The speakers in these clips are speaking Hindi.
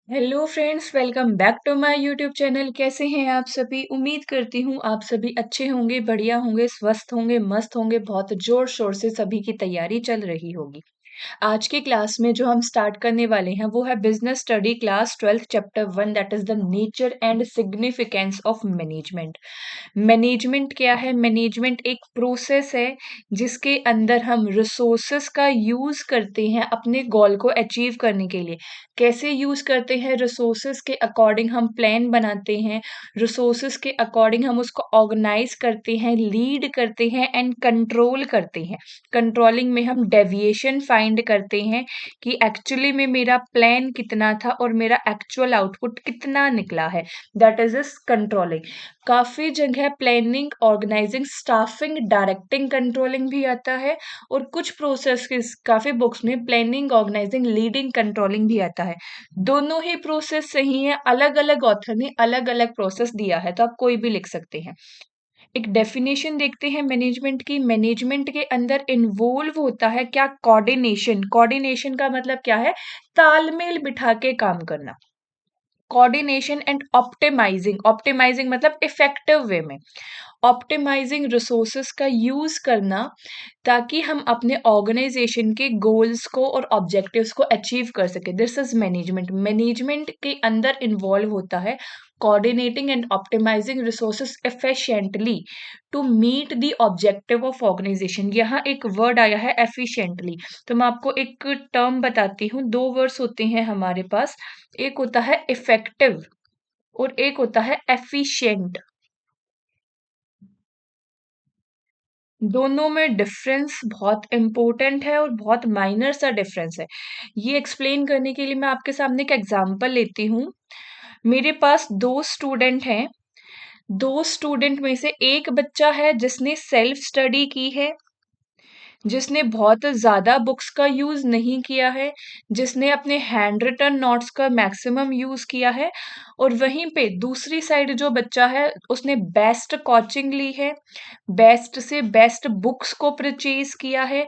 Hello friends, welcome back to my YouTube channel. कैसे हैं आप सभी? उम्मीद करती हूँ आप सभी अच्छे होंगे, बढ़िया होंगे, स्वस्थ होंगे, मस्त होंगे। बहुत जोर शोर से सभी की तैयारी चल रही होगी। आज की क्लास में जो हम स्टार्ट करने वाले हैं वो है business study class 12th chapter 1, that is the nature and significance of management. Management क्या है? मैनेजमेंट एक प्रोसेस है जिसके अंदर हम रिसोर्सेस का यूज करते हैं अपने गोल को अचीव करने के लिए। कैसे यूज करते हैं? रिसोर्सेस के अकॉर्डिंग हम प्लान बनाते हैं, रिसोर्सेस के अकॉर्डिंग हम उसको ऑर्गेनाइज करते हैं, लीड करते हैं एंड कंट्रोल करते हैं। कंट्रोलिंग में हम डेविएशन फाइंड करते हैं कि एक्चुअली में मेरा प्लान कितना था और मेरा एक्चुअल आउटपुट कितना निकला है। That is is controlling. काफी जगह planning, organising, staffing, directing, controlling भी आता है और कुछ प्रोसेस के काफी बुक्स में प्लानिंग, ऑर्गेनाइजिंग, लीडिंग, कंट्रोलिंग भी आता है। दोनों ही प्रोसेस सही है, अलग अलग ऑथर ने अलग अलग प्रोसेस दिया है, तो आप कोई भी लिख सकते हैं। एक डेफिनेशन देखते हैं मैनेजमेंट की। मैनेजमेंट के अंदर इन्वॉल्व होता है क्या? कोऑर्डिनेशन। कोऑर्डिनेशन का मतलब क्या है? तालमेल बिठा के काम करना। Coordination and optimising. ऑप्टिमाइजिंग मतलब इफेक्टिव वे में ऑप्टिमाइजिंग रिसोर्सेस का यूज करना ताकि हम अपने ऑर्गेनाइजेशन के गोल्स को और ऑब्जेक्टिव्स को अचीव कर सके। This is management. मैनेजमेंट के अंदर इन्वॉल्व होता है coordinating and optimizing resources efficiently to meet the objective of organization। यहाँ एक वर्ड आया है efficiently, तो मैं आपको एक टर्म बताती हूँ। दो वर्ड्स होते हैं हमारे पास, एक होता है इफेक्टिव और एक होता है एफिशिएंट। दोनों में डिफरेंस बहुत इंपॉर्टेंट है और बहुत माइनर सा डिफरेंस है। ये एक्सप्लेन करने के लिए मैं आपके सामने एक एग्जांपल लेती हूँ। मेरे पास दो स्टूडेंट हैं। दो स्टूडेंट में से एक बच्चा है जिसने सेल्फ स्टडी की है, जिसने बहुत ज़्यादा बुक्स का यूज़ नहीं किया है, जिसने अपने हैंड रिटन नोट्स का मैक्सिमम यूज़ किया है। और वहीं पे दूसरी साइड जो बच्चा है उसने बेस्ट कोचिंग ली है, बेस्ट से बेस्ट बुक्स को परचेज़ किया है,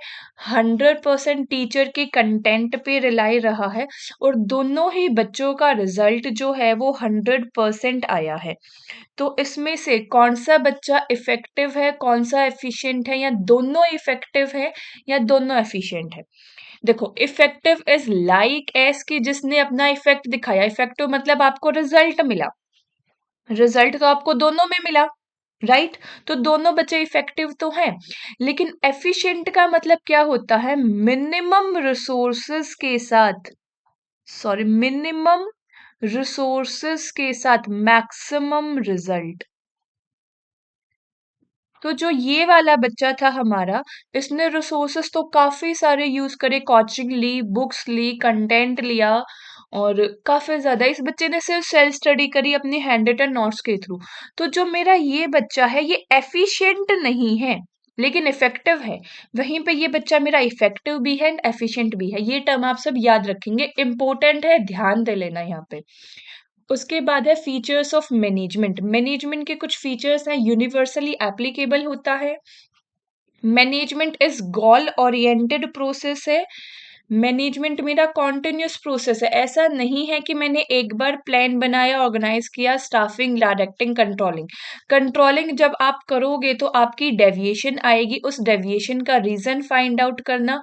100% टीचर के कंटेंट पे रिलाई रहा है और दोनों ही बच्चों का रिज़ल्ट जो है वो 100% आया है। तो इसमें से कौन-सा बच्चा इफ़ेक्टिव है, कौन-सा एफ़िशिएंट है, या दोनों इफ़ेक्टिव है या दोनों एफ़िशिएंट है? देखो, इफ़ेक्टिव इज़ लाइक ऐज़ कि जिसने अपना इफ़ेक्ट दिखाया। इफ़ेक्टिव मतलब आपको रिज़ल्ट मिला। रिज़ल्ट तो आपको दोनों में मिला, राइट? तो दोनों बच्चे इफ़ेक्टिव तो हैं। लेकिन एफ़िशिएंट का मतलब क्या होता है? मिनिमम रिसोर्सेज़ के साथ, सॉरी, मिनिमम रिसोर्सेज़ के साथ मैक्सिमम रिज़ल्ट। तो जो ये वाला बच्चा था हमारा, इसने रिसोर्सेस तो काफ़ी सारे यूज़ करे, कोचिंग ली, बुक्स ली, कंटेंट लिया और काफ़ी ज़्यादा। इस बच्चे ने सिर्फ सेल्फ स्टडी करी अपने हैंड रिटन नोट्स के थ्रू। तो जो मेरा ये बच्चा है ये एफिशिएंट नहीं है लेकिन इफेक्टिव है। वहीं पे ये बच्चा मेरा इफेक्टिव भी है एंड एफिशिएंट भी है। ये टर्म आप सब याद रखेंगे, इंपॉर्टेंट है, ध्यान दे लेना यहाँ पे। उसके बाद है फीचर्स ऑफ मैनेजमेंट। मैनेजमेंट के कुछ फीचर्स हैं। यूनिवर्सली एप्लीकेबल होता है। Management is goal oriented process है। मैनेजमेंट मेरा कॉन्टिन्यूस प्रोसेस है। ऐसा नहीं है कि मैंने एक बार प्लान बनाया, ऑर्गेनाइज किया, स्टाफिंग, डायरेक्टिंग, कंट्रोलिंग। कंट्रोलिंग जब आप करोगे तो आपकी डेविएशन आएगी, उस डेविएशन का रीजन फाइंड आउट करना,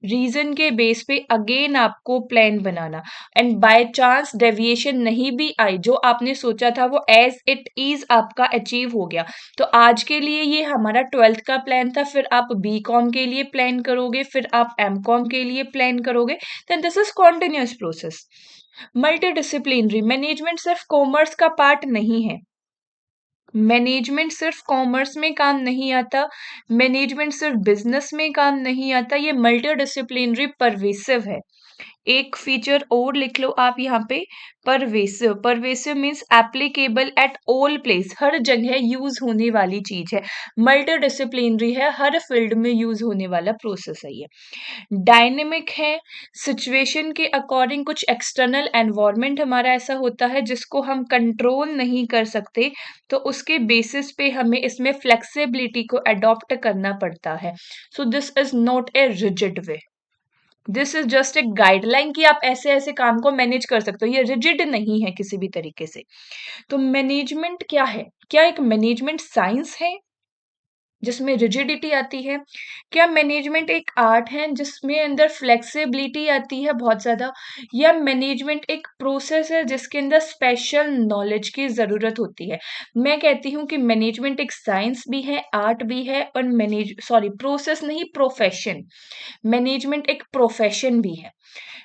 रीजन के बेस पे अगेन आपको plan banana. And by chance deviation नहीं भी आई, जो आपने सोचा था वो एज इट इज आपका अचीव हो गया, तो आज के लिए ये हमारा 12th का प्लान था, फिर आप बी कॉम के लिए प्लान करोगे, फिर आप एम कॉम के लिए प्लान करोगे। Then this is continuous process. Multi disciplinary management सिर्फ कॉमर्स का पार्ट नहीं है। मैनेजमेंट सिर्फ कॉमर्स में काम नहीं आता, मैनेजमेंट सिर्फ बिजनेस में काम नहीं आता, ये मल्टी डिसिप्लिनरी परवेसिव है। एक फीचर और लिख लो आप यहाँ पे, pervasive. Pervasive means applicable at all place, हर जगह यूज होने वाली चीज है। मल्टी डिसिप्लिनरी है, हर फील्ड में यूज होने वाला प्रोसेस है ये। डायनेमिक है, सिचुएशन के अकॉर्डिंग। कुछ एक्सटर्नल एनवायरनमेंट हमारा ऐसा होता है जिसको हम कंट्रोल नहीं कर सकते, तो उसके बेसिस पे हमें इसमें फ्लेक्सिबिलिटी को अडॉप्ट करना पड़ता है। So this is not a rigid way. This is just एक गाइडलाइन कि आप ऐसे ऐसे काम को मैनेज कर सकते हो, ये रिजिड नहीं है किसी भी तरीके से। तो मैनेजमेंट क्या है? क्या एक मैनेजमेंट साइंस है जिसमें रिजिडिटी आती है? क्या मैनेजमेंट एक आर्ट है जिसमें अंदर फ्लेक्सिबिलिटी आती है बहुत ज़्यादा? या मैनेजमेंट एक प्रोसेस है जिसके अंदर स्पेशल नॉलेज की ज़रूरत होती है? मैं कहती हूँ कि मैनेजमेंट एक साइंस भी है, आर्ट भी है और प्रोसेस नहीं, प्रोफेशन। मैनेजमेंट एक प्रोफेशन भी है।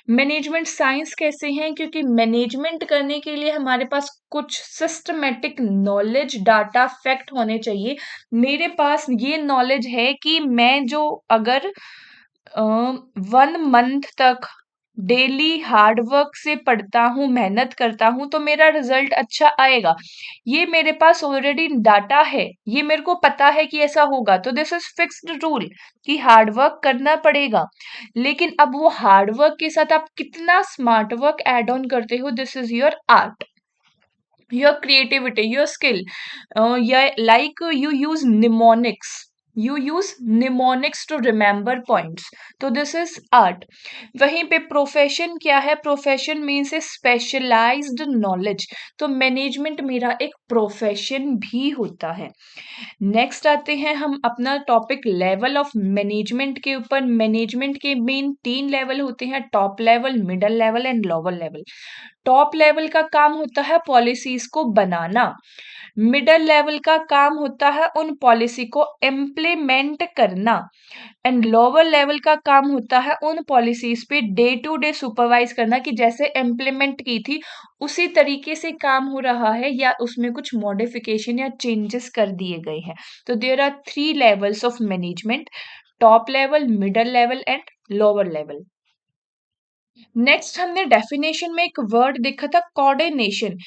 मैनेजमेंट साइंस कैसे हैं? क्योंकि मैनेजमेंट करने के लिए हमारे पास कुछ सिस्टमैटिक नॉलेज, डाटा, फैक्ट होने चाहिए। मेरे पास ये नॉलेज है कि मैं जो अगर 1 मंथ तक डेली हार्ड वर्क से पढ़ता हूँ, मेहनत करता हूँ, तो मेरा रिजल्ट अच्छा आएगा। ये मेरे पास ऑलरेडी डाटा है, ये मेरे को पता है कि ऐसा होगा, तो दिस इज फिक्स्ड रूल कि हार्ड वर्क करना पड़ेगा। लेकिन अब वो हार्ड वर्क के साथ आप कितना स्मार्ट वर्क ऐड ऑन करते हो, this is your art, your creativity, your skill. Yeah, like you use mnemonics to remember points, तो this is art. वहीं पे प्रोफेशन क्या है? Profession means a specialised knowledge. तो मैनेजमेंट मेरा एक प्रोफेशन भी होता है। नेक्स्ट आते हैं हम अपना टॉपिक लेवल ऑफ मैनेजमेंट के ऊपर। मैनेजमेंट के मेन 3 लेवल होते हैं, top level, middle level and lower level. Top level का काम होता है पॉलिसीज को बनाना, मिडल लेवल का काम होता है उन पॉलिसी को इम्प्लीमेंट करना एंड लोअर लेवल का काम होता है उन पॉलिसीज पे डे टू डे सुपरवाइज करना कि जैसे इम्प्लीमेंट की थी उसी तरीके से काम हो रहा है या उसमें कुछ मॉडिफिकेशन या चेंजेस कर दिए गए हैं। तो there are 3 levels of management, top level, middle level and lower level. Next हमने डेफिनेशन में एक वर्ड देखा था, कोऑर्डिनेशन।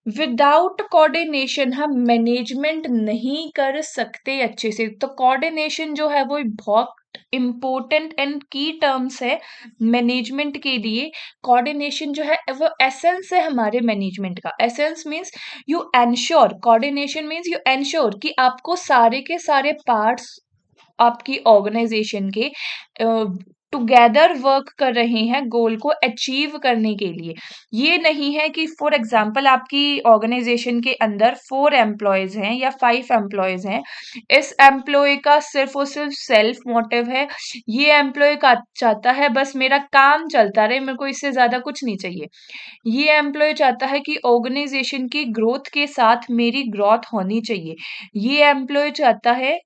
विदाउट कोऑर्डिनेशन हम मैनेजमेंट नहीं कर सकते अच्छे से। तो कोऑर्डिनेशन जो है वो बहुत इम्पोर्टेंट एंड की टर्म्स है मैनेजमेंट के लिए। कोऑर्डिनेशन जो है वो एसेंस है हमारे मैनेजमेंट का। Essence means you ensure, coordination means you ensure कि आपको सारे के सारे पार्ट्स आपकी ऑर्गेनाइजेशन के टुगेदर वर्क कर रहे हैं गोल को अचीव करने के लिए। ये नहीं है कि फॉर एग्जांपल आपकी ऑर्गेनाइजेशन के अंदर 4 एम्प्लॉयज हैं या 5 एम्प्लॉयज हैं। इस एम्प्लॉय का सिर्फ और सिर्फ सेल्फ मोटिव है। ये एम्प्लॉय का चाहता है बस मेरा काम चलता रहे, मेरे को इससे ज्यादा कुछ नहीं चाहिए। ये एम्प्लॉय चाहता है कि ऑर्गेनाइजेशन की ग्रोथ के साथ मेरी ग्रोथ होनी चाहिए। ये एम्प्लॉय चाहता है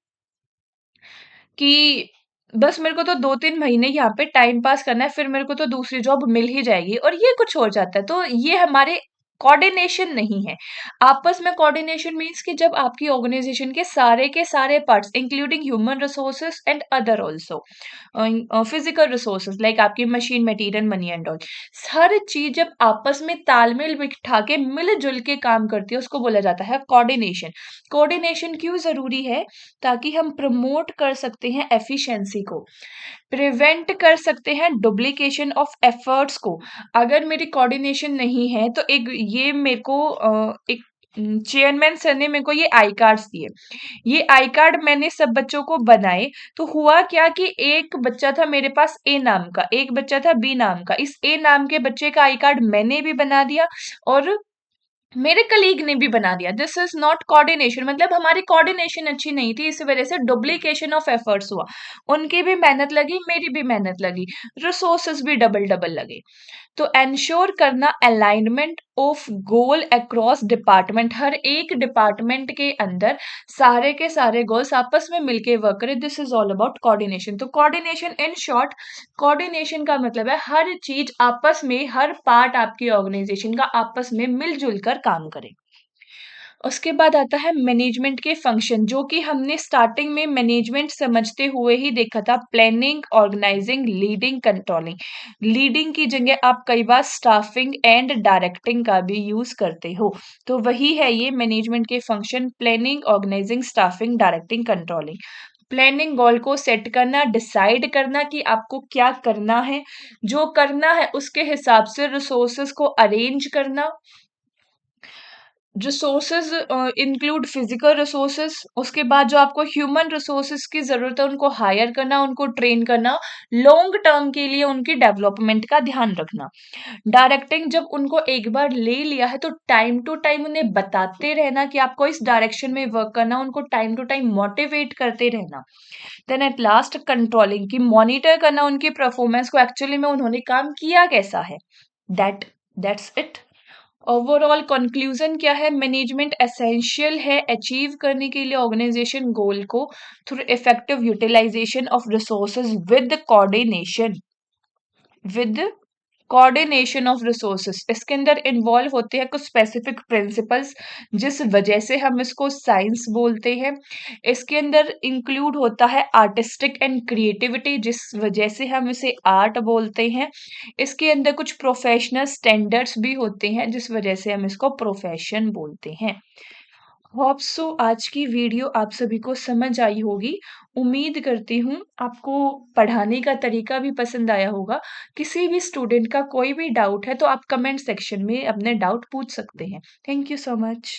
कि बस मेरे को तो 2-3 महीने यहाँ पे टाइम पास करना है, फिर मेरे को तो दूसरी जॉब मिल ही जाएगी और ये कुछ हो जाता है। तो ये हमारे कोऑर्डिनेशन नहीं है। आपस में कोऑर्डिनेशन मीन्स कि जब आपकी ऑर्गेनाइजेशन के सारे parts including human resources and other also physical resources like आपकी machine, material, money and all, हर चीज जब आपस में तालमेल बिठा के मिलजुल के काम करती है उसको बोला जाता है कोऑर्डिनेशन। कोऑर्डिनेशन क्यों जरूरी है? ताकि हम प्रमोट कर सकते हैं एफिशिएंसी को, प्रिवेंट कर सकते हैं डुप्लीकेशन ऑफ एफर्ट्स को। अगर मेरी कोऑर्डिनेशन नहीं है तो एक ये मेरे को एक चेयरमैन सर ने मेरे को ये आई कार्ड्स दिए। ये आई कार्ड मैंने सब बच्चों को बनाए। तो हुआ क्या कि एक बच्चा था मेरे पास ए नाम का, एक बच्चा था बी नाम का। इस ए नाम के बच्चे का आई कार्ड मैंने भी बना दिया और मेरे कलीग ने भी बना दिया। दिस इज नॉट कोऑर्डिनेशन, मतलब हमारी कोऑर्डिनेशन अच्छी नहीं थी, इस वजह से डुप्लीकेशन ऑफ एफर्ट्स हुआ। उनकी भी मेहनत लगी, मेरी भी मेहनत लगी, रिसोर्सेज भी डबल डबल लगे। तो एंश्योर करना alignment of goal across department, हर एक डिपार्टमेंट के अंदर सारे के सारे गोल्स आपस में मिलके वर्क करें, this is all about coordination. तो कोऑर्डिनेशन इन शॉर्ट, कोऑर्डिनेशन का मतलब है हर चीज आपस में, हर पार्ट आपकी ऑर्गेनाइजेशन का आपस में मिलजुल कर काम करे। उसके बाद आता है मैनेजमेंट के फंक्शन, जो कि हमने स्टार्टिंग में मैनेजमेंट समझते हुए ही देखा था, planning, organising, leading, controlling. Leading की जगह आप कई बार स्टाफिंग एंड डायरेक्टिंग का भी यूज करते हो। तो वही है ये मैनेजमेंट के function, planning, organising, staffing, directing, controlling. Planning, goal को सेट करना, डिसाइड करना कि आपको क्या करना है, जो करना है उसके हिसाब से रिसोर्सेज को अरेंज करना, रिसोर्सेज इंक्लूड फिजिकल रिसोर्सेज, उसके बाद जो आपको ह्यूमन रिसोर्सेज की जरूरत है उनको हायर करना, उनको ट्रेन करना, लॉन्ग टर्म के लिए उनकी डेवलपमेंट का ध्यान रखना। डायरेक्टिंग, जब उनको एक बार ले लिया है तो टाइम टू टाइम उन्हें बताते रहना कि आपको इस डायरेक्शन में वर्क करना, उनको टाइम टू टाइम मोटिवेट करते रहना। देन एट लास्ट कंट्रोलिंग, की मॉनिटर करना उनकी परफॉर्मेंस को, एक्चुअली में उन्होंने काम किया कैसा है। That that's it. Overall conclusion क्या है, मैनेजमेंट एसेंशियल है अचीव करने के लिए ऑर्गेनाइजेशन गोल को through effective utilisation of resources with coordination of resources. इसके अंदर इन्वॉल्व होते हैं कुछ स्पेसिफिक प्रिंसिपल्स, जिस वजह से हम इसको साइंस बोलते हैं। इसके अंदर इंक्लूड होता है आर्टिस्टिक एंड क्रिएटिविटी, जिस वजह से हम इसे आर्ट बोलते हैं। इसके अंदर कुछ प्रोफेशनल स्टैंडर्ड्स भी होते हैं, जिस वजह से हम इसको प्रोफेशन बोलते हैं। होप सो आज की वीडियो आप सभी को समझ आई होगी। उम्मीद करती हूँ आपको पढ़ाने का तरीका भी पसंद आया होगा। किसी भी स्टूडेंट का कोई भी डाउट है तो आप कमेंट सेक्शन में अपने डाउट पूछ सकते हैं। Thank you so much.